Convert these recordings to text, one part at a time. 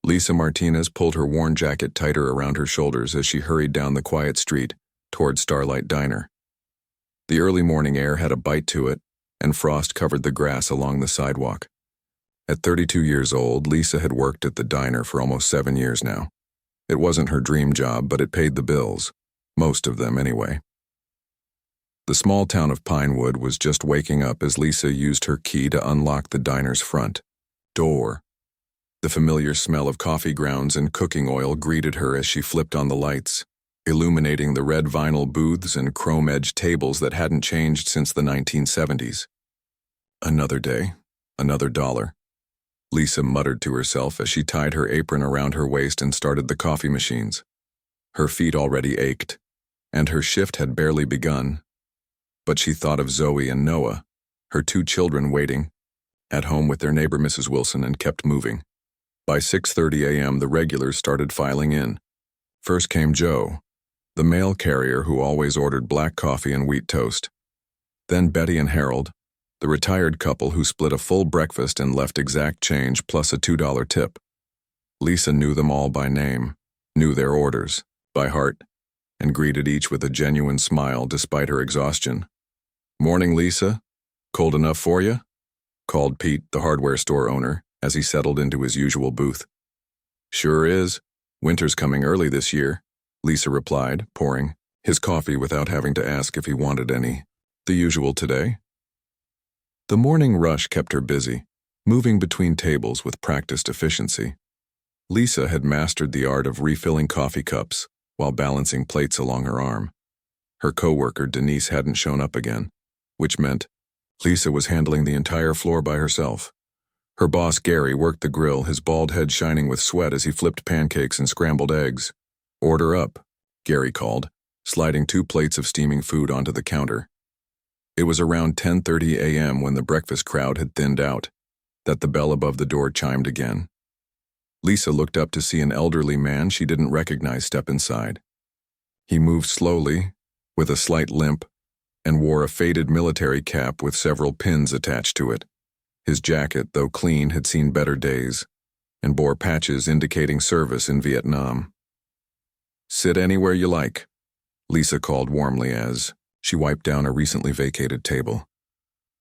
Lisa Martinez pulled her worn jacket tighter around her shoulders as she hurried down the quiet street toward Starlight Diner. The early morning air had a bite to it, and frost covered the grass along the sidewalk. At 32 years old, Lisa had worked at the diner for almost 7 years now. It wasn't her dream job, but it paid the bills. Most of them, anyway. The small town of Pinewood was just waking up as Lisa used her key to unlock the diner's front door. The familiar smell of coffee grounds and cooking oil greeted her as she flipped on the lights, illuminating the red vinyl booths and chrome-edged tables that hadn't changed since the 1970s. Another day, another dollar. Lisa muttered to herself as she tied her apron around her waist and started the coffee machines. Her feet already ached, and her shift had barely begun. But she thought of Zoe and Noah, her 2 children waiting, at home with their neighbor Mrs. Wilson, and kept moving. By 6:30 a.m., the regulars started filing in. First came Joe, the mail carrier who always ordered black coffee and wheat toast. Then Betty and Harold, the retired couple who split a full breakfast and left exact change plus a $2 tip. Lisa knew them all by name, knew their orders by heart, and greeted each with a genuine smile despite her exhaustion. "Morning, Lisa. Cold enough for you?" called Pete, the hardware store owner, as he settled into his usual booth. "Sure is. Winter's coming early this year," Lisa replied, pouring his coffee without having to ask if he wanted any. "The usual today?" The morning rush kept her busy, moving between tables with practiced efficiency. Lisa had mastered the art of refilling coffee cups while balancing plates along her arm. Her coworker Denise hadn't shown up again, which meant Lisa was handling the entire floor by herself. Her boss Gary worked the grill, his bald head shining with sweat as he flipped pancakes and scrambled eggs. "Order up," Gary called, sliding 2 plates of steaming food onto the counter. It was around 10:30 a.m. when the breakfast crowd had thinned out, that the bell above the door chimed again. Lisa looked up to see an elderly man she didn't recognize step inside. He moved slowly, with a slight limp, and wore a faded military cap with several pins attached to it. His jacket, though clean, had seen better days, and bore patches indicating service in Vietnam. "Sit anywhere you like," Lisa called warmly as she wiped down a recently vacated table.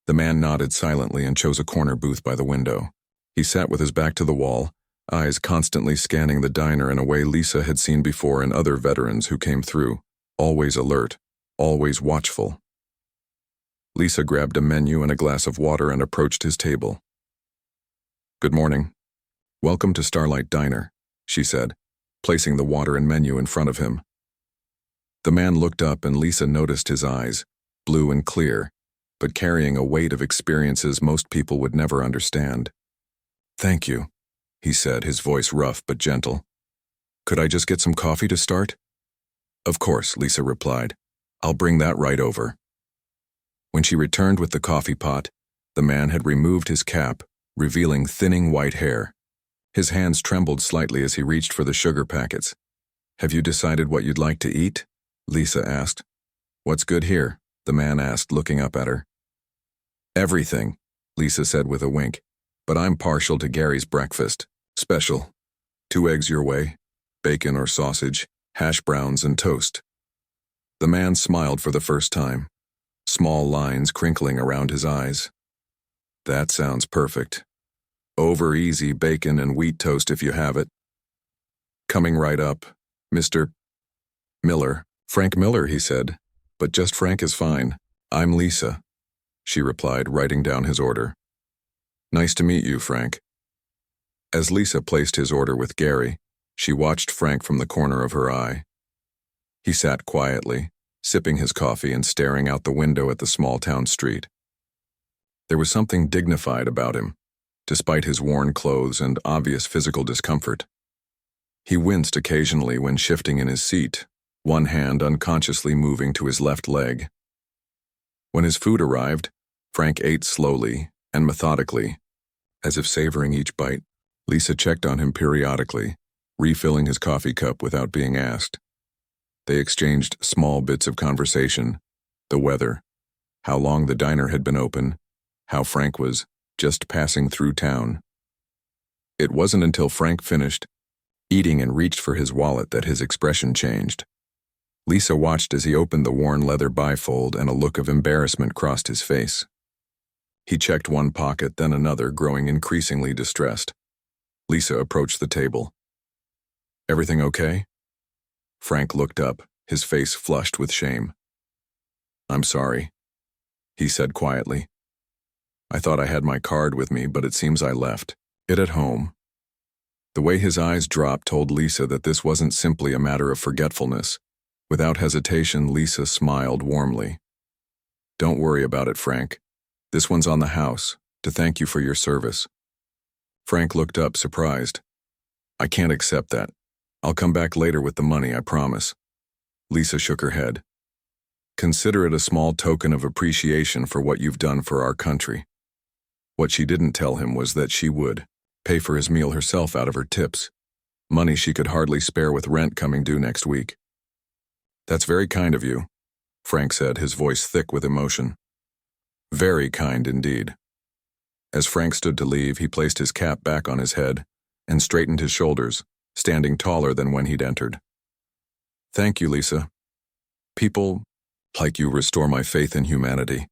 The man nodded silently and chose a corner booth by the window. He sat with his back to the wall, eyes constantly scanning the diner in a way Lisa had seen before in other veterans who came through, always alert, always watchful. Lisa grabbed a menu and a glass of water and approached his table. "Good morning. Welcome to Starlight Diner," she said, placing the water and menu in front of him. The man looked up and Lisa noticed his eyes, blue and clear, but carrying a weight of experiences most people would never understand. "Thank you," he said, his voice rough but gentle. "Could I just get some coffee to start?" "Of course," Lisa replied. "I'll bring that right over." When she returned with the coffee pot, the man had removed his cap, revealing thinning white hair. His hands trembled slightly as he reached for the sugar packets. "Have you decided what you'd like to eat?" Lisa asked. "What's good here?" the man asked, looking up at her. "Everything," Lisa said with a wink, "but I'm partial to Gary's breakfast. Special. 2 eggs your way, bacon or sausage, hash browns and toast." The man smiled for the first time, small lines crinkling around his eyes. "That sounds perfect. Over easy bacon and wheat toast if you have it." "Coming right up, Mr. Miller." "Frank Miller," he said, "but just Frank is fine. I'm Lisa," she replied, writing down his order. "Nice to meet you, Frank." As Lisa placed his order with Gary, she watched Frank from the corner of her eye. He sat quietly, sipping his coffee and staring out the window at the small-town street. There was something dignified about him, despite his worn clothes and obvious physical discomfort. He winced occasionally when shifting in his seat, one hand unconsciously moving to his left leg. When his food arrived, Frank ate slowly and methodically, as if savoring each bite. Lisa checked on him periodically, refilling his coffee cup without being asked. They exchanged small bits of conversation, the weather, how long the diner had been open, how Frank was just passing through town. It wasn't until Frank finished eating and reached for his wallet that his expression changed. Lisa watched as he opened the worn leather bifold and a look of embarrassment crossed his face. He checked one pocket, then another, growing increasingly distressed. Lisa approached the table. "Everything okay?" Frank looked up, his face flushed with shame. "I'm sorry," he said quietly. "I thought I had my card with me, but it seems I left it at home." The way his eyes dropped told Lisa that this wasn't simply a matter of forgetfulness. Without hesitation, Lisa smiled warmly. "Don't worry about it, Frank. This one's on the house, to thank you for your service." Frank looked up, surprised. "I can't accept that. I'll come back later with the money, I promise." Lisa shook her head. "Consider it a small token of appreciation for what you've done for our country." What she didn't tell him was that she would pay for his meal herself out of her tips, money she could hardly spare with rent coming due next week. "That's very kind of you," Frank said, his voice thick with emotion. "Very kind indeed." As Frank stood to leave, he placed his cap back on his head and straightened his shoulders, standing taller than when he'd entered. "Thank you, Lisa. People like you restore my faith in humanity."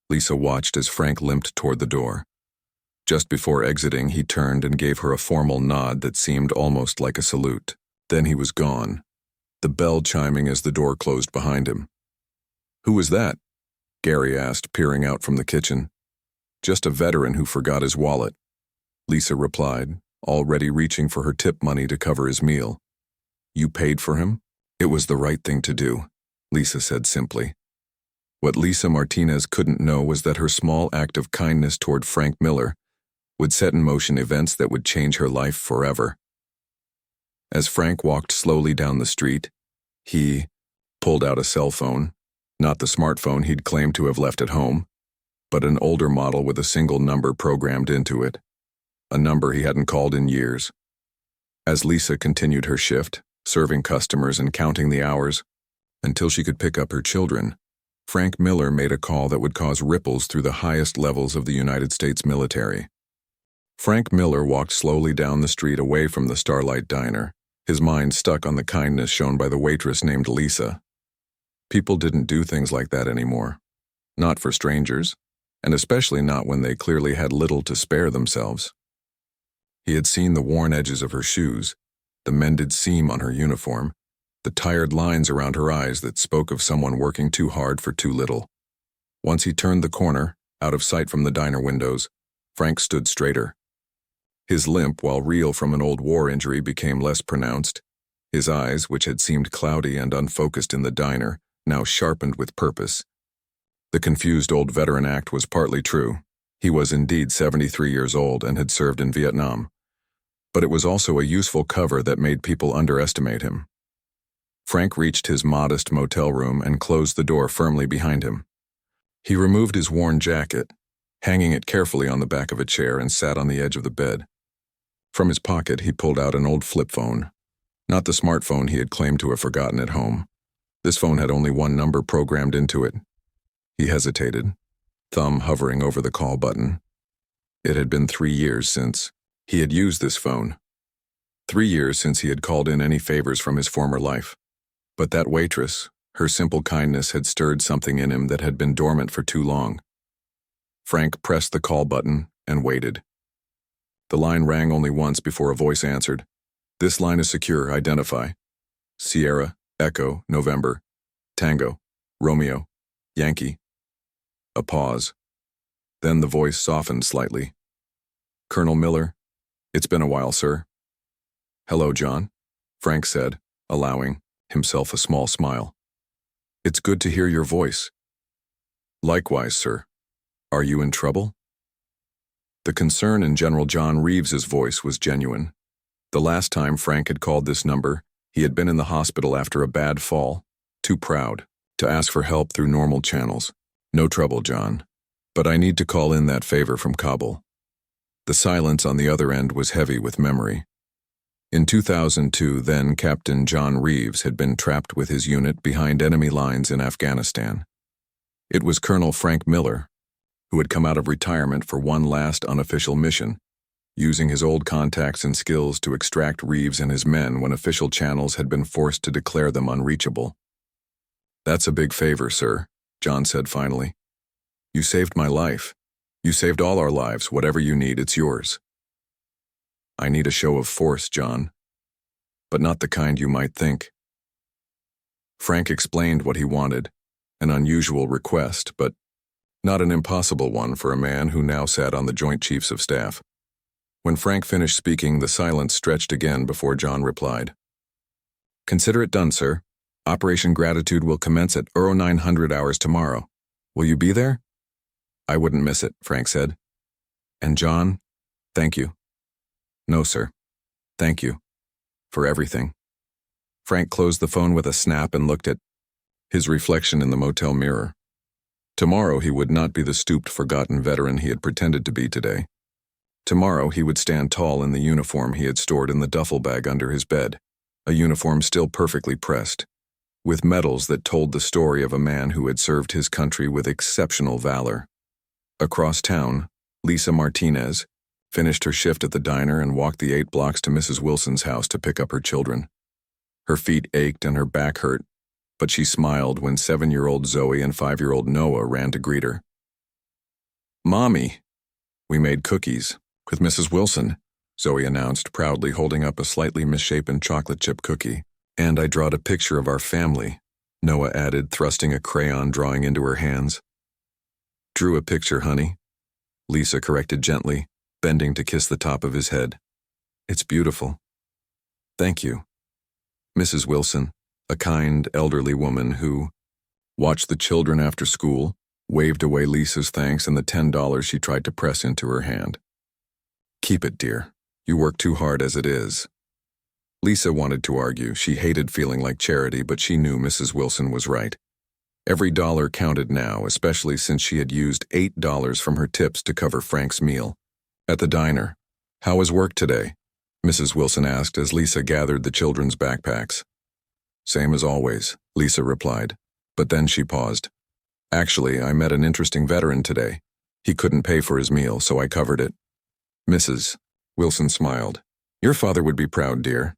Lisa watched as Frank limped toward the door. Just before exiting, he turned and gave her a formal nod that seemed almost like a salute. Then he was gone, the bell chiming as the door closed behind him. "Who was that?" Gary asked, peering out from the kitchen. "Just a veteran who forgot his wallet," Lisa replied, already reaching for her tip money to cover his meal. "You paid for him?" "It was the right thing to do," Lisa said simply. What Lisa Martinez couldn't know was that her small act of kindness toward Frank Miller would set in motion events that would change her life forever. As Frank walked slowly down the street, he pulled out a cell phone, not the smartphone he'd claimed to have left at home, but an older model with a single number programmed into it, a number he hadn't called in years. As Lisa continued her shift, serving customers and counting the hours, until she could pick up her children, Frank Miller made a call that would cause ripples through the highest levels of the United States military. Frank Miller walked slowly down the street away from the Starlight Diner, his mind stuck on the kindness shown by the waitress named Lisa. People didn't do things like that anymore. Not for strangers, and especially not when they clearly had little to spare themselves. He had seen the worn edges of her shoes, the mended seam on her uniform, the tired lines around her eyes that spoke of someone working too hard for too little. Once he turned the corner, out of sight from the diner windows, Frank stood straighter. His limp, while real from an old war injury, became less pronounced. His eyes, which had seemed cloudy and unfocused in the diner, now sharpened with purpose. The confused old veteran act was partly true. He was indeed 73 years old and had served in Vietnam. But it was also a useful cover that made people underestimate him. Frank reached his modest motel room and closed the door firmly behind him. He removed his worn jacket, hanging it carefully on the back of a chair, and sat on the edge of the bed. From his pocket, he pulled out an old flip phone, not the smartphone he had claimed to have forgotten at home. This phone had only one number programmed into it. He hesitated, thumb hovering over the call button. It had been 3 years since he had used this phone. 3 years since he had called in any favors from his former life. But that waitress, her simple kindness had stirred something in him that had been dormant for too long. Frank pressed the call button and waited. The line rang only once before a voice answered. "This line is secure. Identify." "Sierra, Echo, November, Tango, Romeo, Yankee." A pause. Then the voice softened slightly. "Colonel Miller, it's been a while, sir." "Hello, John," Frank said, allowing himself a small smile. "It's good to hear your voice." "Likewise, sir. Are you in trouble?" The concern in General John Reeves's voice was genuine. The last time Frank had called this number, he had been in the hospital after a bad fall, too proud to ask for help through normal channels. "No trouble, John. But I need to call in that favor from Kabul." The silence on the other end was heavy with memory. In 2002, then Captain John Reeves had been trapped with his unit behind enemy lines in Afghanistan. It was Colonel Frank Miller, who had come out of retirement for one last unofficial mission, using his old contacts and skills to extract Reeves and his men when official channels had been forced to declare them unreachable. "That's a big favor, sir," John said finally. "You saved my life. You saved all our lives. Whatever you need, it's yours." "I need a show of force, John. But not the kind you might think." Frank explained what he wanted, an unusual request, but not an impossible one for a man who now sat on the Joint Chiefs of Staff. When Frank finished speaking, the silence stretched again before John replied. "Consider it done, sir. Operation Gratitude will commence at 0900 hours tomorrow. Will you be there?" "I wouldn't miss it," Frank said. "And John, thank you." "No, sir. Thank you. For everything." Frank closed the phone with a snap and looked at his reflection in the motel mirror. Tomorrow he would not be the stooped, forgotten veteran he had pretended to be today. Tomorrow he would stand tall in the uniform he had stored in the duffel bag under his bed, a uniform still perfectly pressed, with medals that told the story of a man who had served his country with exceptional valor. Across town, Lisa Martinez finished her shift at the diner and walked the 8 blocks to Mrs. Wilson's house to pick up her children. Her feet ached and her back hurt, but she smiled when 7-year-old Zoe and 5-year-old Noah ran to greet her. "Mommy, we made cookies with Mrs. Wilson," Zoe announced, proudly holding up a slightly misshapen chocolate chip cookie. "And I drawed a picture of our family," Noah added, thrusting a crayon drawing into her hands. "Drew a picture, honey," Lisa corrected gently, bending to kiss the top of his head. "It's beautiful." "Thank you." Mrs. Wilson, a kind, elderly woman who watched the children after school, waved away Lisa's thanks and the $10 she tried to press into her hand. "Keep it, dear. You work too hard as it is." Lisa wanted to argue. She hated feeling like charity, but she knew Mrs. Wilson was right. Every dollar counted now, especially since she had used $8 from her tips to cover Frank's meal. At the diner, "How was work today?" Mrs. Wilson asked as Lisa gathered the children's backpacks. "Same as always," Lisa replied, but then she paused. "Actually, I met an interesting veteran today. He couldn't pay for his meal, so I covered it." Mrs. Wilson smiled. "Your father would be proud, dear."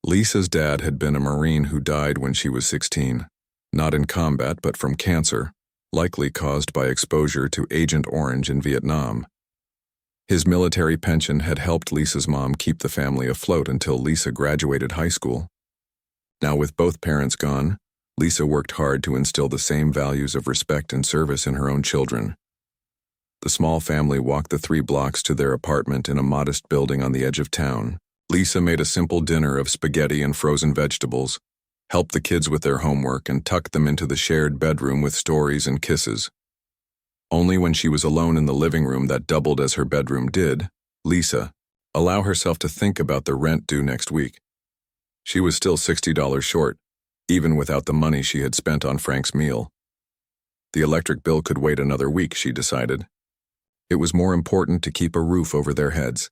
Lisa's dad had been a Marine who died when she was 16, not in combat but from cancer, likely caused by exposure to Agent Orange in Vietnam. His military pension had helped Lisa's mom keep the family afloat until Lisa graduated high school. Now with both parents gone, Lisa worked hard to instill the same values of respect and service in her own children. The small family walked the 3 blocks to their apartment in a modest building on the edge of town. Lisa made a simple dinner of spaghetti and frozen vegetables, helped the kids with their homework, and tucked them into the shared bedroom with stories and kisses. Only when she was alone in the living room that doubled as her bedroom did Lisa allow herself to think about the rent due next week. She was still $60 short, even without the money she had spent on Frank's meal. The electric bill could wait another week, she decided. It was more important to keep a roof over their heads.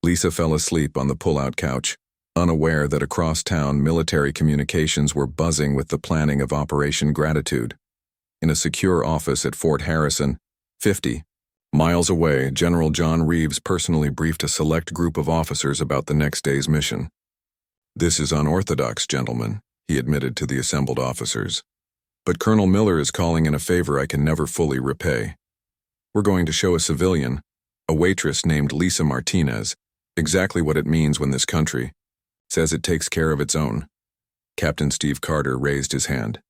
Lisa fell asleep on the pull-out couch, unaware that across town military communications were buzzing with the planning of Operation Gratitude. In a secure office at Fort Harrison, 50 miles away, General John Reeves personally briefed a select group of officers about the next day's mission. "This is unorthodox, gentlemen," he admitted to the assembled officers. "But Colonel Miller is calling in a favor I can never fully repay. We're going to show a civilian, a waitress named Lisa Martinez, exactly what it means when this country says it takes care of its own." Captain Steve Carter raised his hand.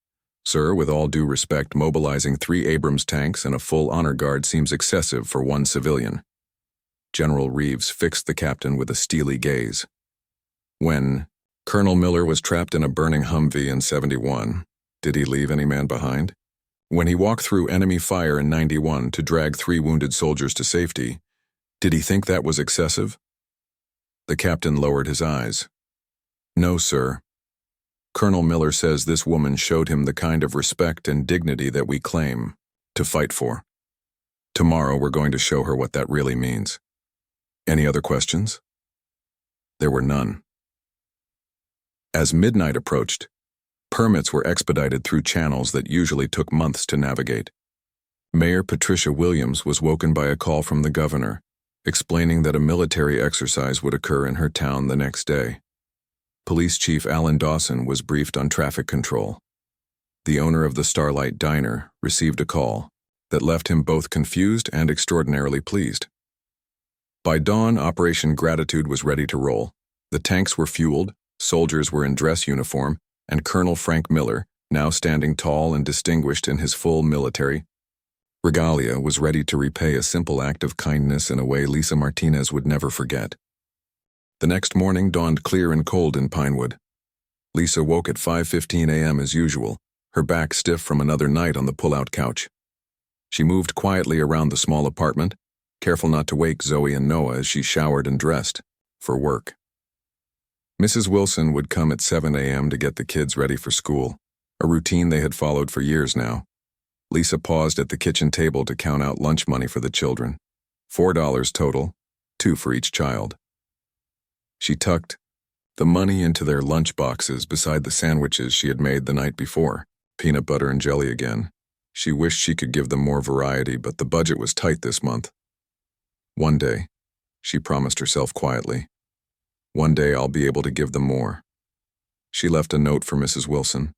"Sir, with all due respect, mobilizing 3 Abrams tanks and a full honor guard seems excessive for one civilian." General Reeves fixed the captain with a steely gaze. "When Colonel Miller was trapped in a burning Humvee in 71, did he leave any man behind? When he walked through enemy fire in 91 to drag 3 wounded soldiers to safety, did he think that was excessive?" The captain lowered his eyes. "No, sir. Colonel Miller says this woman showed him the kind of respect and dignity that we claim to fight for. Tomorrow we're going to show her what that really means. Any other questions?" There were none. As midnight approached, permits were expedited through channels that usually took months to navigate. Mayor Patricia Williams was woken by a call from the governor, explaining that a military exercise would occur in her town the next day. Police Chief Alan Dawson was briefed on traffic control. The owner of the Starlight Diner received a call that left him both confused and extraordinarily pleased. By dawn, Operation Gratitude was ready to roll. The tanks were fueled, soldiers were in dress uniform, and Colonel Frank Miller, now standing tall and distinguished in his full military regalia, was ready to repay a simple act of kindness in a way Lisa Martinez would never forget. The next morning dawned clear and cold in Pinewood. Lisa woke at 5:15 a.m. as usual, her back stiff from another night on the pull-out couch. She moved quietly around the small apartment, careful not to wake Zoe and Noah as she showered and dressed for work. Mrs. Wilson would come at 7 a.m. to get the kids ready for school, a routine they had followed for years now. Lisa paused at the kitchen table to count out lunch money for the children. $4 total, $2 for each child. She tucked the money into their lunch boxes beside the sandwiches she had made the night before, peanut butter and jelly again. She wished she could give them more variety, but the budget was tight this month. One day, she promised herself quietly, one day I'll be able to give them more. She left a note for Mrs. Wilson,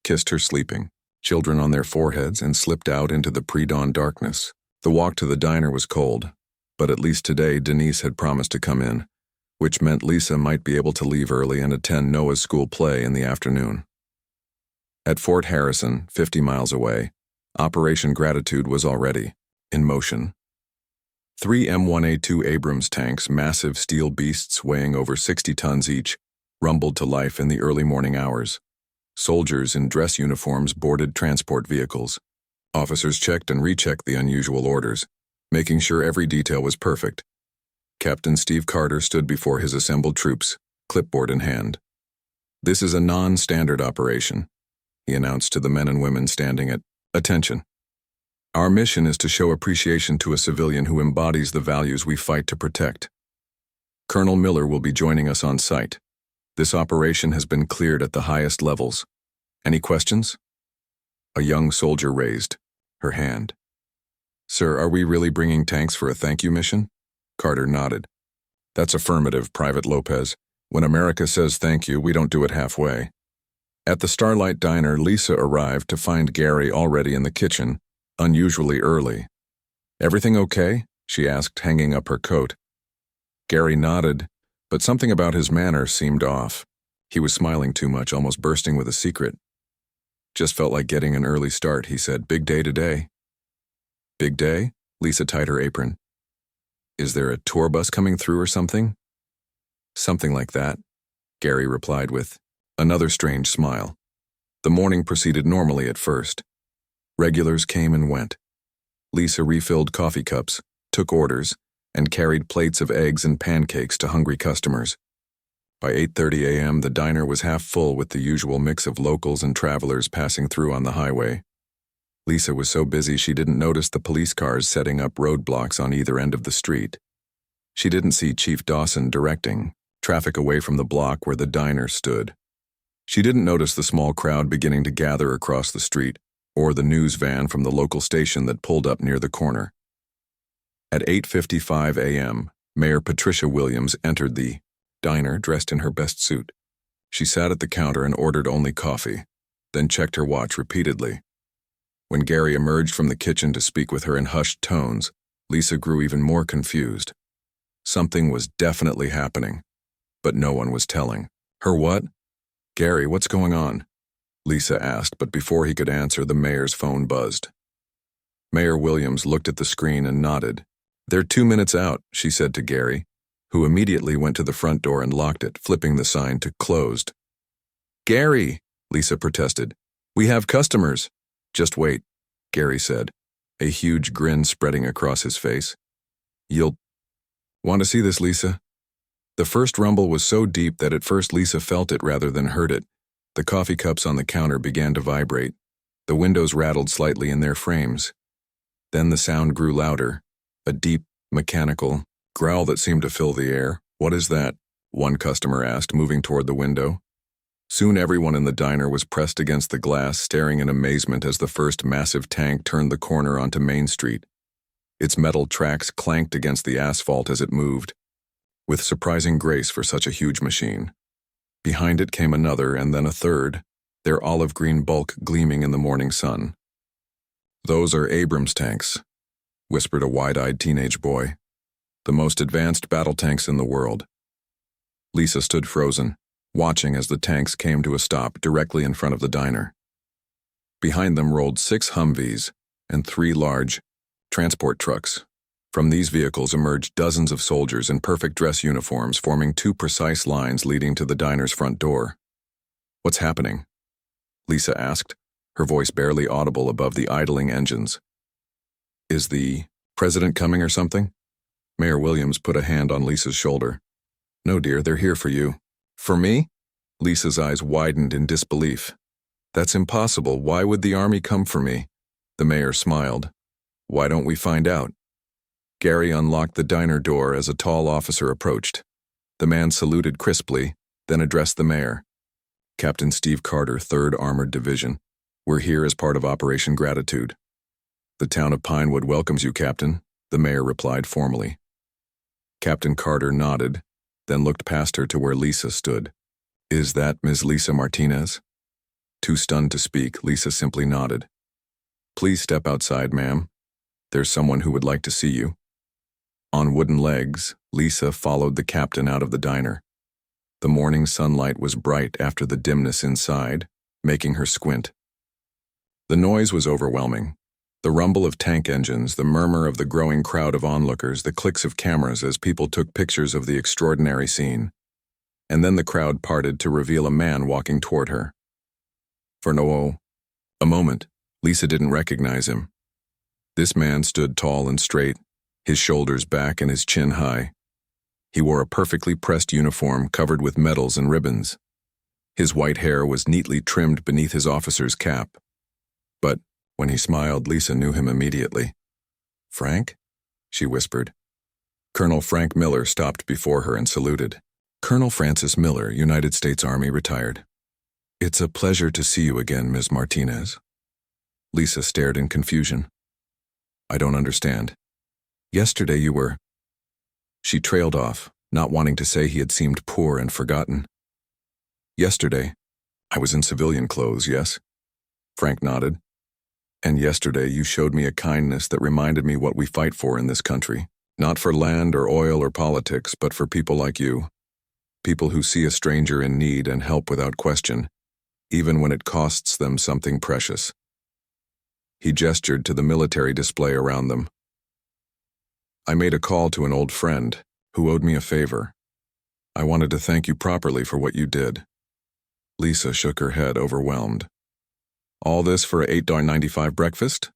kissed her sleeping children on their foreheads, and slipped out into the pre-dawn darkness. The walk to the diner was cold, but at least today Denise had promised to come in, which meant Lisa might be able to leave early and attend Noah's school play in the afternoon. At Fort Harrison, 50 miles away, Operation Gratitude was already in motion. 3 M1A2 Abrams tanks, massive steel beasts weighing over 60 tons each, rumbled to life in the early morning hours. Soldiers in dress uniforms boarded transport vehicles. Officers checked and rechecked the unusual orders, making sure every detail was perfect. Captain Steve Carter stood before his assembled troops, clipboard in hand. "This is a non-standard operation," he announced to the men and women standing at attention. "Our mission is to show appreciation to a civilian who embodies the values we fight to protect. Colonel Miller will be joining us on site. This operation has been cleared at the highest levels. Any questions?" A young soldier raised her hand. "Sir, are we really bringing tanks for a thank you mission?" Carter nodded. "That's affirmative, Private Lopez. When America says thank you, we don't do it halfway." At the Starlight Diner, Lisa arrived to find Gary already in the kitchen, unusually early. "Everything okay?" she asked, hanging up her coat. Gary nodded, but something about his manner seemed off. He was smiling too much, almost bursting with a secret. "Just felt like getting an early start," he said. "Big day today." "Big day?" Lisa tied her apron. "Is there a tour bus coming through or something?" "Something like that," Gary replied with another strange smile. The morning proceeded normally at first. Regulars came and went. Lisa refilled coffee cups, took orders, and carried plates of eggs and pancakes to hungry customers. By 8:30 a.m., the diner was half full with the usual mix of locals and travelers passing through on the highway. Lisa was so busy she didn't notice the police cars setting up roadblocks on either end of the street. She didn't see Chief Dawson directing traffic away from the block where the diner stood. She didn't notice the small crowd beginning to gather across the street, or the news van from the local station that pulled up near the corner. At 8:55 a.m., Mayor Patricia Williams entered the diner dressed in her best suit. She sat at the counter and ordered only coffee, then checked her watch repeatedly. When Gary emerged from the kitchen to speak with her in hushed tones, Lisa grew even more confused. Something was definitely happening, but no one was telling her what. "Gary, what's going on?" Lisa asked, but before he could answer, the mayor's phone buzzed. Mayor Williams looked at the screen and nodded. "They're 2 minutes out," she said to Gary, who immediately went to the front door and locked it, flipping the sign to closed. "Gary," Lisa protested, "we have customers." "Just wait," Gary said, a huge grin spreading across his face. "You'll want to see this, Lisa?" The first rumble was so deep that at first Lisa felt it rather than heard it. The coffee cups on the counter began to vibrate. The windows rattled slightly in their frames. Then the sound grew louder, a deep, mechanical growl that seemed to fill the air. "What is that?" one customer asked, moving toward the window. Soon everyone in the diner was pressed against the glass, staring in amazement as the first massive tank turned the corner onto Main Street. Its metal tracks clanked against the asphalt as it moved, with surprising grace for such a huge machine. Behind it came another and then a third, their olive-green bulk gleaming in the morning sun. "Those are Abrams tanks," whispered a wide-eyed teenage boy. "The most advanced battle tanks in the world." Lisa stood frozen, watching as the tanks came to a stop directly in front of the diner. Behind them rolled 6 Humvees and 3 large transport trucks. From these vehicles emerged dozens of soldiers in perfect dress uniforms, forming 2 precise lines leading to the diner's front door. "What's happening?" Lisa asked, her voice barely audible above the idling engines. "Is the president coming or something?" Mayor Williams put a hand on Lisa's shoulder. "No, dear, they're here for you." "For me?" Lisa's eyes widened in disbelief. "That's impossible. Why would the army come for me?" The mayor smiled. "Why don't we find out?" Gary unlocked the diner door as a tall officer approached. The man saluted crisply, then addressed the mayor. "Captain Steve Carter, 3rd Armored Division. We're here as part of Operation Gratitude." "The town of Pinewood welcomes you, Captain," the mayor replied formally. Captain Carter nodded, then looked past her to where Lisa stood. "Is that Ms. Lisa Martinez?" Too stunned to speak, Lisa simply nodded. "Please step outside, ma'am. There's someone who would like to see you." On wooden legs, Lisa followed the captain out of the diner. The morning sunlight was bright after the dimness inside, making her squint. The noise was overwhelming. The rumble of tank engines, the murmur of the growing crowd of onlookers, the clicks of cameras as people took pictures of the extraordinary scene. And then the crowd parted to reveal a man walking toward her. For a moment, Lisa didn't recognize him. This man stood tall and straight, his shoulders back and his chin high. He wore a perfectly pressed uniform covered with medals and ribbons. His white hair was neatly trimmed beneath his officer's cap. But when he smiled, Lisa knew him immediately. "Frank?" she whispered. Colonel Frank Miller stopped before her and saluted. "Colonel Francis Miller, United States Army, retired." "It's a pleasure to see you again, Ms. Martinez." Lisa stared in confusion. "I don't understand. Yesterday you were—" She trailed off, not wanting to say he had seemed poor and forgotten. "Yesterday, I was in civilian clothes, yes?" Frank nodded. "And yesterday you showed me a kindness that reminded me what we fight for in this country. Not for land or oil or politics, but for people like you. People who see a stranger in need and help without question, even when it costs them something precious." He gestured to the military display around them. "I made a call to an old friend who owed me a favor. I wanted to thank you properly for what you did." Lisa shook her head, overwhelmed. "All this for a $8.95 breakfast?"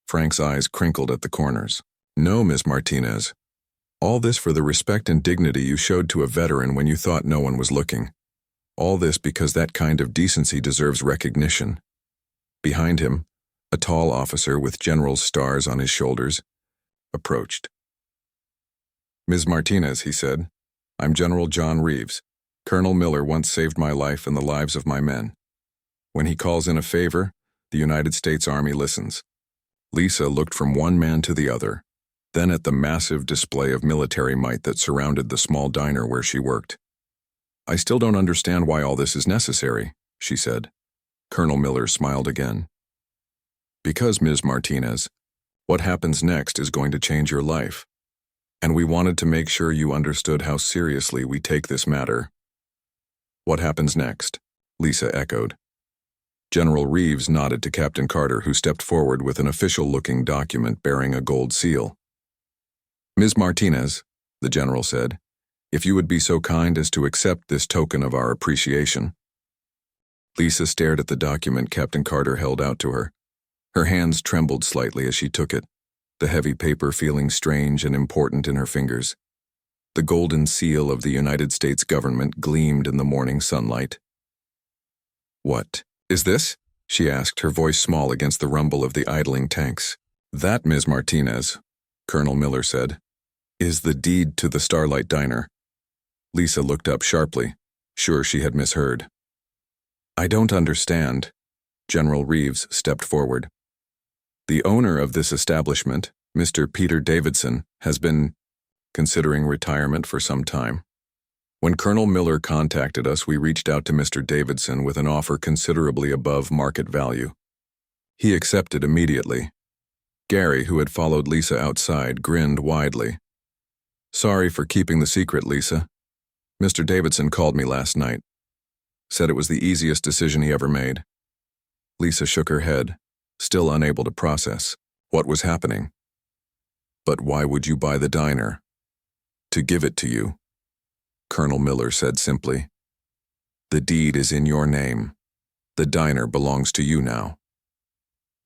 Frank's eyes crinkled at the corners. "No, Ms. Martinez. All this for the respect and dignity you showed to a veteran when you thought no one was looking. All this because that kind of decency deserves recognition." Behind him, a tall officer with general's stars on his shoulders approached. "Ms. Martinez," he said, "I'm General John Reeves. Colonel Miller once saved my life and the lives of my men. When he calls in a favor, the United States Army listens." Lisa looked from one man to the other, then at the massive display of military might that surrounded the small diner where she worked. "I still don't understand why all this is necessary," she said. Colonel Miller smiled again. "Because, Ms. Martinez, what happens next is going to change your life. And we wanted to make sure you understood how seriously we take this matter." "What happens next?" Lisa echoed. General Reeves nodded to Captain Carter, who stepped forward with an official-looking document bearing a gold seal. "Ms. Martinez," the general said, "if you would be so kind as to accept this token of our appreciation." Lisa stared at the document Captain Carter held out to her. Her hands trembled slightly as she took it, the heavy paper feeling strange and important in her fingers. The golden seal of the United States government gleamed in the morning sunlight. "What is this?" she asked, her voice small against the rumble of the idling tanks. "That, Ms. Martinez," Colonel Miller said, "is the deed to the Starlight Diner." Lisa looked up sharply, sure she had misheard. "I don't understand." General Reeves stepped forward. "The owner of this establishment, Mr. Peter Davidson has been considering retirement for some time. When Colonel Miller contacted us, we reached out to Mr. Davidson with an offer considerably above market value. He accepted immediately. Gary, who had followed Lisa outside, grinned widely. Sorry for keeping the secret, Lisa. Mr. Davidson called me last night. Said it was the easiest decision he ever made. Lisa shook her head, still unable to process what was happening. But why would you buy the diner? To give it to you, Colonel Miller said simply. The deed is in your name. The diner belongs to you now.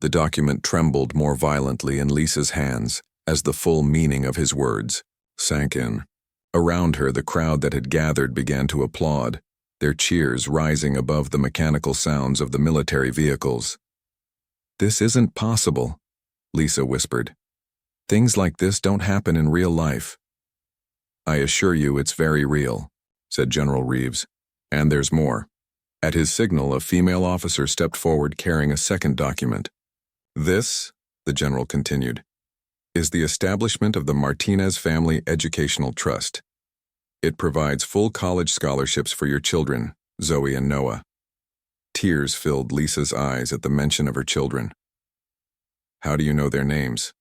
The document trembled more violently in Lisa's hands as the full meaning of his words sank in. Around her, the crowd that had gathered began to applaud, their cheers rising above the mechanical sounds of the military vehicles. This isn't possible, Lisa whispered. Things like this don't happen in real life. I assure you it's very real, said General Reeves. And there's more. At his signal, a female officer stepped forward carrying a second document. This, the general continued, is the establishment of the Martinez Family Educational Trust. It provides full college scholarships for your children, Zoe and Noah. Tears filled Lisa's eyes at the mention of her children. How do you know their names?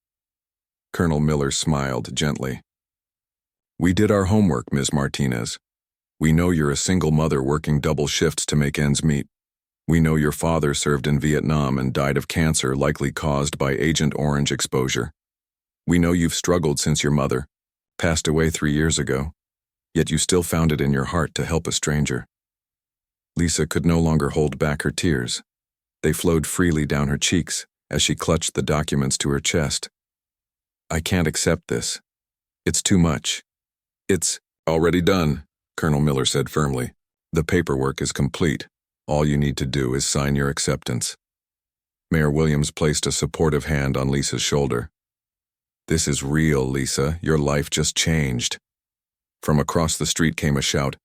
Colonel Miller smiled gently. We did our homework, Ms. Martinez. We know you're a single mother working double shifts to make ends meet. We know your father served in Vietnam and died of cancer likely caused by Agent Orange exposure. We know you've struggled since your mother passed away 3 years ago, yet you still found it in your heart to help a stranger. Lisa could no longer hold back her tears. They flowed freely down her cheeks as she clutched the documents to her chest. I can't accept this. It's too much. It's already done, Colonel Miller said firmly. The paperwork is complete. All you need to do is sign your acceptance. Mayor Williams placed a supportive hand on Lisa's shoulder. This is real, Lisa. Your life just changed. From across the street came a shout.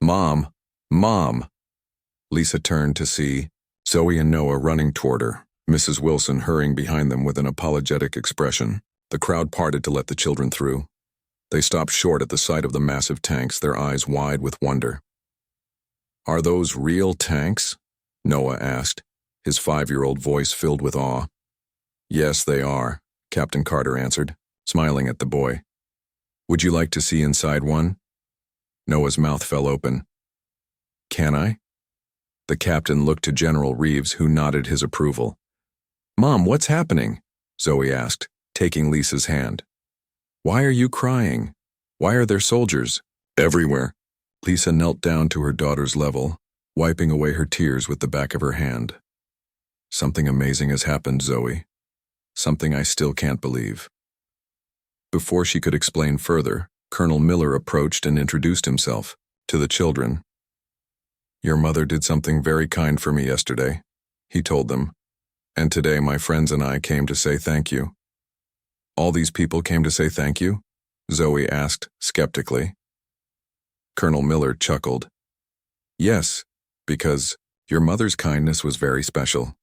Mom! Mom! Lisa turned to see Zoe and Noah running toward her, Mrs. Wilson hurrying behind them with an apologetic expression. The crowd parted to let the children through. They stopped short at the sight of the massive tanks, their eyes wide with wonder. Are those real tanks? Noah asked, his 5-year-old voice filled with awe. Yes, they are, Captain Carter answered, smiling at the boy. Would you like to see inside one? Noah's mouth fell open. Can I? The captain looked to General Reeves, who nodded his approval. Mom, what's happening? Zoe asked, taking Lisa's hand. Why are you crying? Why are there soldiers? Everywhere. Lisa knelt down to her daughter's level, wiping away her tears with the back of her hand. Something amazing has happened, Zoe. Something I still can't believe. Before she could explain further, Colonel Miller approached and introduced himself to the children. Your mother did something very kind for me yesterday, he told them, and today my friends and I came to say thank you. All these people came to say thank you? Zoe asked skeptically. Colonel Miller chuckled. Yes, because your mother's kindness was very special.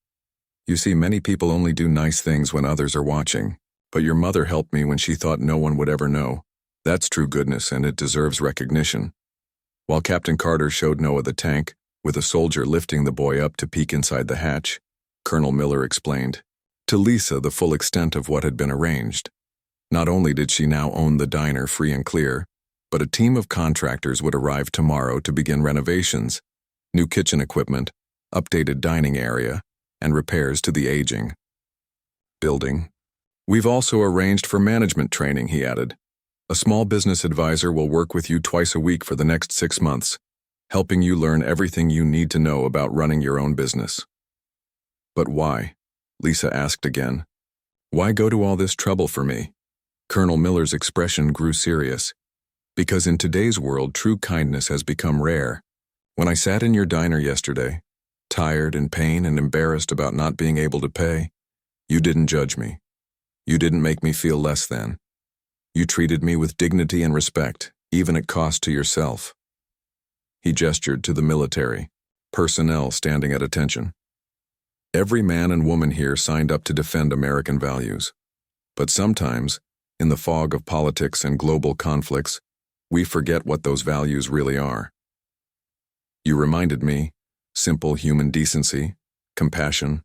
You see, many people only do nice things when others are watching, but your mother helped me when she thought no one would ever know. That's true goodness, and it deserves recognition. While Captain Carter showed Noah the tank, with a soldier lifting the boy up to peek inside the hatch, Colonel Miller explained to Lisa the full extent of what had been arranged. Not only did she now own the diner free and clear, but a team of contractors would arrive tomorrow to begin renovations, new kitchen equipment, updated dining area, and repairs to the aging building. We've also arranged for management training, he added. A small business advisor will work with you twice a week for the next 6 months, helping you learn everything you need to know about running your own business. But why? Lisa asked again. Why go to all this trouble for me? Colonel Miller's expression grew serious. Because in today's world, true kindness has become rare. When I sat in your diner yesterday, tired, in pain, and embarrassed about not being able to pay, you didn't judge me. You didn't make me feel less than. You treated me with dignity and respect, even at cost to yourself. He gestured to the military, personnel standing at attention. Every man and woman here signed up to defend American values. But sometimes, in the fog of politics and global conflicts, we forget what those values really are. You reminded me, simple human decency, compassion,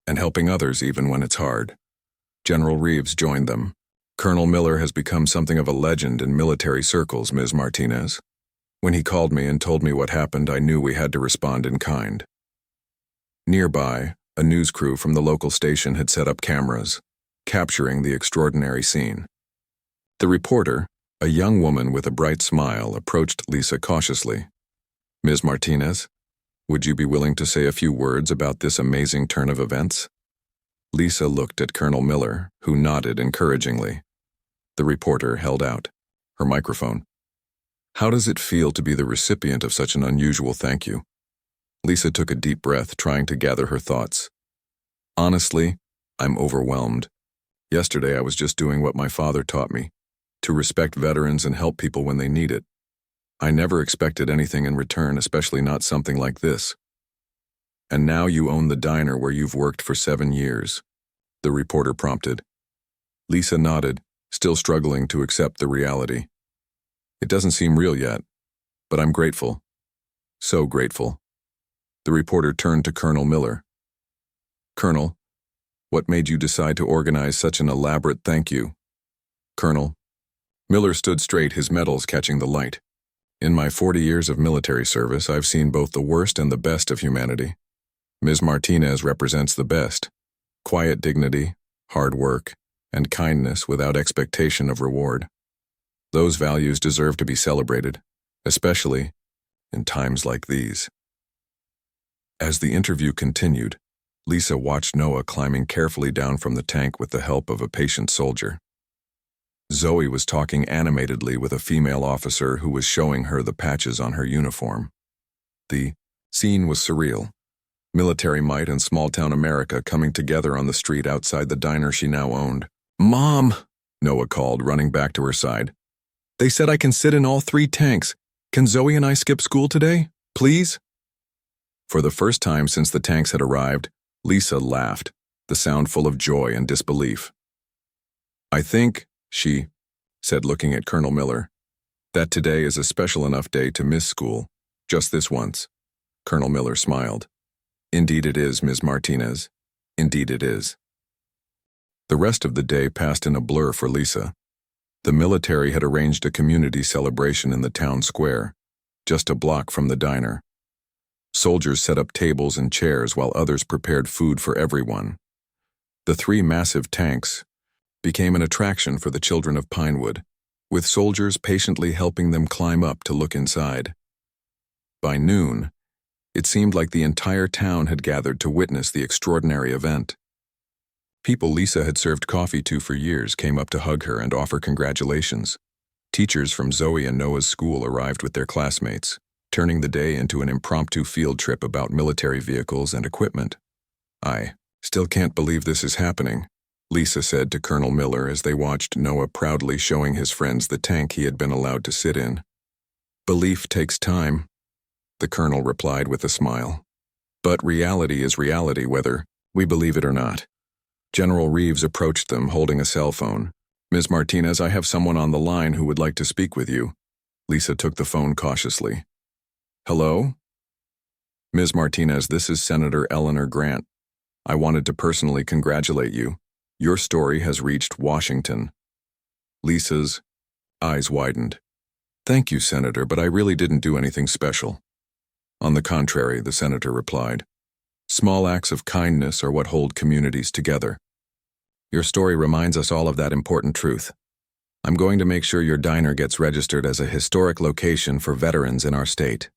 and helping others even when it's hard. General Reeves joined them. Colonel Miller has become something of a legend in military circles, Ms. Martinez. When he called me and told me what happened, I knew we had to respond in kind. Nearby, a news crew from the local station had set up cameras, capturing the extraordinary scene. The reporter, a young woman with a bright smile, approached Lisa cautiously. Ms. Martinez, would you be willing to say a few words about this amazing turn of events? Lisa looked at Colonel Miller, who nodded encouragingly. The reporter held out her microphone. How does it feel to be the recipient of such an unusual thank you? Lisa took a deep breath, trying to gather her thoughts. Honestly, I'm overwhelmed. Yesterday I was just doing what my father taught me, to respect veterans and help people when they need it. I never expected anything in return, especially not something like this. And now you own the diner where you've worked for 7 years, the reporter prompted. Lisa nodded, still struggling to accept the reality. It doesn't seem real yet, but I'm grateful. So grateful. The reporter turned to Colonel Miller. Colonel, what made you decide to organize such an elaborate thank you? Colonel. Miller stood straight, his medals catching the light. In my 40 years of military service, I've seen both the worst and the best of humanity. Ms. Martinez represents the best. Quiet dignity, hard work, and kindness without expectation of reward. Those values deserve to be celebrated, especially in times like these. As the interview continued, Lisa watched Noah climbing carefully down from the tank with the help of a patient soldier. Zoe was talking animatedly with a female officer who was showing her the patches on her uniform. The scene was surreal. Military might and small-town America coming together on the street outside the diner she now owned. Mom, Noah called, running back to her side. They said I can sit in all 3 tanks. Can Zoe and I skip school today, please? For the first time since the tanks had arrived, Lisa laughed, the sound full of joy and disbelief. I think, she said, looking at Colonel Miller, that today is a special enough day to miss school, just this once. Colonel Miller smiled. Indeed it is, Ms. Martinez. Indeed it is. The rest of the day passed in a blur for Lisa. The military had arranged a community celebration in the town square, just a block from the diner. Soldiers set up tables and chairs while others prepared food for everyone. The 3 massive tanks became an attraction for the children of Pinewood, with soldiers patiently helping them climb up to look inside. By noon, it seemed like the entire town had gathered to witness the extraordinary event. People Lisa had served coffee to for years came up to hug her and offer congratulations. Teachers from Zoe and Noah's school arrived with their classmates, turning the day into an impromptu field trip about military vehicles and equipment. I still can't believe this is happening, Lisa said to Colonel Miller as they watched Noah proudly showing his friends the tank he had been allowed to sit in. Belief takes time, the colonel replied with a smile. But reality is reality whether we believe it or not. General Reeves approached them holding a cell phone. Ms. Martinez, I have someone on the line who would like to speak with you. Lisa took the phone cautiously. Hello? Ms. Martinez, this is Senator Eleanor Grant. I wanted to personally congratulate you. Your story has reached Washington. Lisa's eyes widened. Thank you, Senator, but I really didn't do anything special. On the contrary, the senator replied. Small acts of kindness are what hold communities together. Your story reminds us all of that important truth. I'm going to make sure your diner gets registered as a historic location for veterans in our state.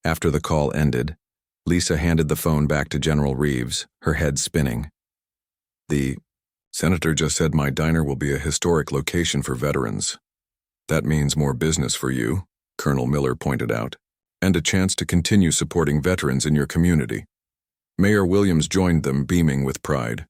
After the call ended, Lisa handed the phone back to General Reeves, her head spinning. The senator just said my diner will be a historic location for veterans. That means more business for you, Colonel Miller pointed out, and a chance to continue supporting veterans in your community. Mayor Williams joined them, beaming with pride.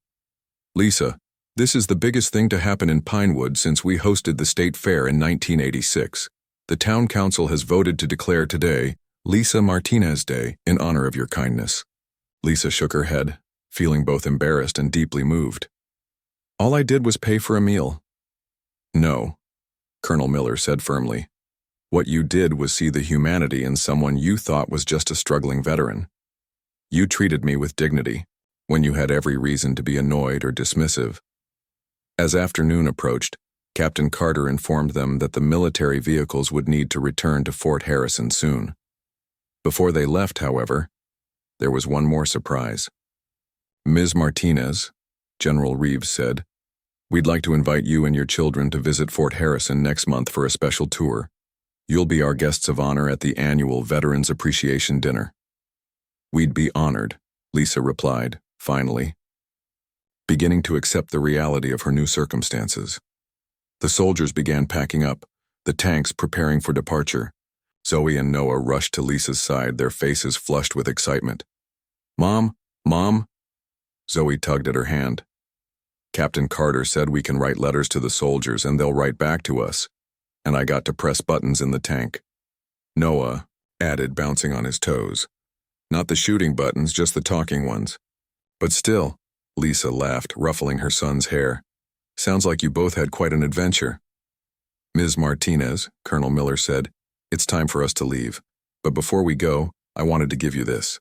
Lisa, this is the biggest thing to happen in Pinewood since we hosted the state fair in 1986. The town council has voted to declare today Lisa Martinez Day in honor of your kindness. Lisa shook her head, feeling both embarrassed and deeply moved. All I did was pay for a meal. No, Colonel Miller said firmly. What you did was see the humanity in someone you thought was just a struggling veteran. You treated me with dignity, when you had every reason to be annoyed or dismissive. As afternoon approached, Captain Carter informed them that the military vehicles would need to return to Fort Harrison soon. Before they left, however, there was one more surprise. Ms. Martinez, General Reeves said, "We'd like to invite you and your children to visit Fort Harrison next month for a special tour. You'll be our guests of honor at the annual Veterans Appreciation Dinner." "We'd be honored," Lisa replied, finally, beginning to accept the reality of her new circumstances. The soldiers began packing up, the tanks preparing for departure. Zoe and Noah rushed to Lisa's side, their faces flushed with excitement. "Mom, Mom!" Zoe tugged at her hand. "Captain Carter said we can write letters to the soldiers and they'll write back to us, and I got to press buttons in the tank," Noah added, bouncing on his toes. "Not the shooting buttons, just the talking ones." "But still," Lisa laughed, ruffling her son's hair. "Sounds like you both had quite an adventure." "Ms. Martinez," Colonel Miller said, "it's time for us to leave. But before we go, I wanted to give you this."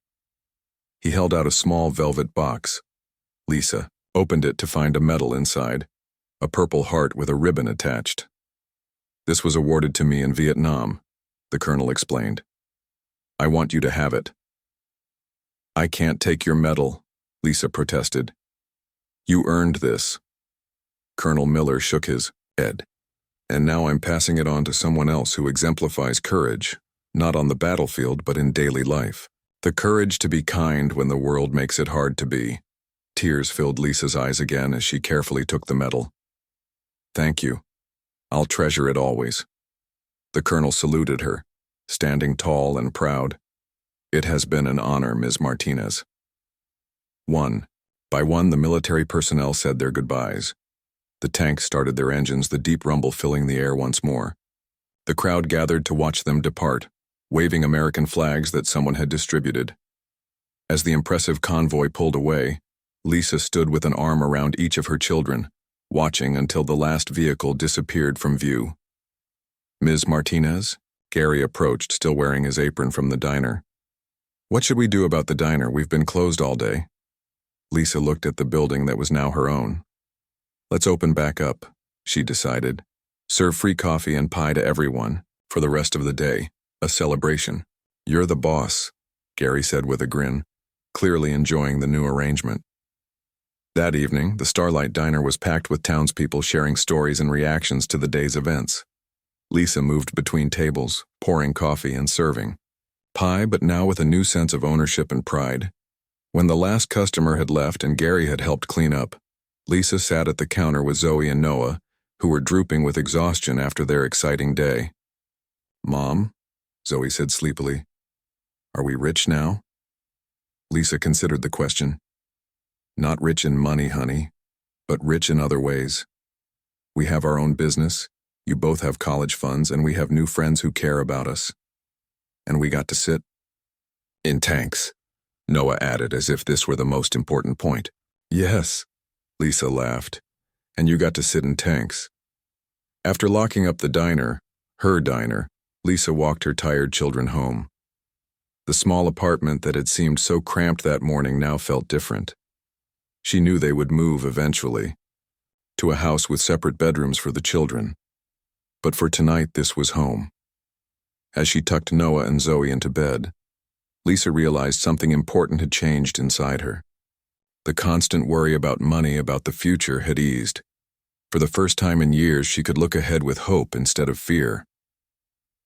He held out a small velvet box. Lisa opened it to find a medal inside, a purple heart with a ribbon attached. "This was awarded to me in Vietnam," the colonel explained. "I want you to have it." "I can't take your medal," Lisa protested. "You earned this." Colonel Miller shook his head. "And now I'm passing it on to someone else who exemplifies courage, not on the battlefield but in daily life. The courage to be kind when the world makes it hard to be." Tears filled Lisa's eyes again as she carefully took the medal. "Thank you. I'll treasure it always." The colonel saluted her, standing tall and proud. "It has been an honor, Ms. Martinez." One by one, the military personnel said their goodbyes. The tanks started their engines, the deep rumble filling the air once more. The crowd gathered to watch them depart, waving American flags that someone had distributed. As the impressive convoy pulled away, Lisa stood with an arm around each of her children, watching until the last vehicle disappeared from view. "Ms. Martinez?" Gary approached, still wearing his apron from the diner. "What should we do about the diner? We've been closed all day." Lisa looked at the building that was now her own. "Let's open back up," she decided. "Serve free coffee and pie to everyone, for the rest of the day. A celebration." "You're the boss," Gary said with a grin, clearly enjoying the new arrangement. That evening, the Starlight Diner was packed with townspeople sharing stories and reactions to the day's events. Lisa moved between tables, pouring coffee and serving pie, but now with a new sense of ownership and pride. When the last customer had left and Gary had helped clean up, Lisa sat at the counter with Zoe and Noah, who were drooping with exhaustion after their exciting day. "Mom," Zoe said sleepily, "are we rich now?" Lisa considered the question. "Not rich in money, honey, but rich in other ways. We have our own business, you both have college funds, and we have new friends who care about us. And we got to sit in tanks," Noah added as if this were the most important point. "Yes," Lisa laughed, "and you got to sit in tanks." After locking up the diner, her diner, Lisa walked her tired children home. The small apartment that had seemed so cramped that morning now felt different. She knew they would move eventually, to a house with separate bedrooms for the children. But for tonight, this was home. As she tucked Noah and Zoe into bed, Lisa realized something important had changed inside her. The constant worry about money, about the future, had eased. For the first time in years, she could look ahead with hope instead of fear.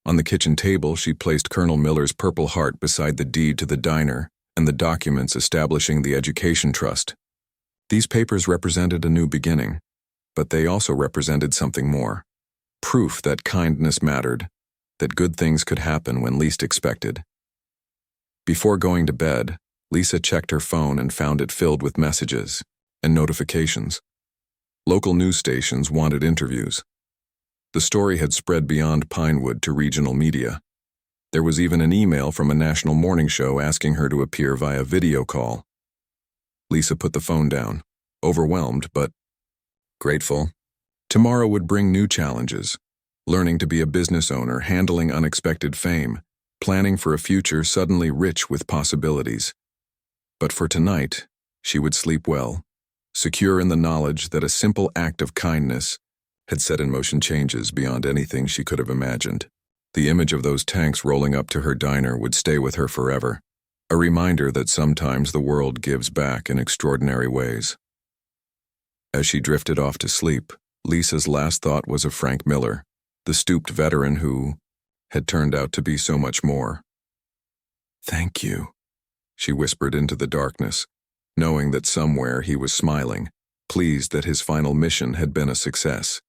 On the kitchen table, she placed Colonel Miller's Purple Heart beside the deed to the diner and the documents establishing the education trust. These papers represented a new beginning, but they also represented something more. Proof that kindness mattered, that good things could happen when least expected. Before going to bed, Lisa checked her phone and found it filled with messages and notifications. Local news stations wanted interviews. The story had spread beyond Pinewood to regional media. There was even an email from a national morning show asking her to appear via video call. Lisa put the phone down, overwhelmed, but Grateful. Tomorrow would bring new challenges. Learning to be a business owner, handling unexpected fame, planning for a future suddenly rich with possibilities. But for tonight, she would sleep well, secure in the knowledge that a simple act of kindness had set in motion changes beyond anything she could have imagined. The image of those tanks rolling up to her diner would stay with her forever, a reminder that sometimes the world gives back in extraordinary ways. As she drifted off to sleep, Lisa's last thought was of Frank Miller, the stooped veteran who had turned out to be so much more. "Thank you," she whispered into the darkness, knowing that somewhere he was smiling, pleased that his final mission had been a success.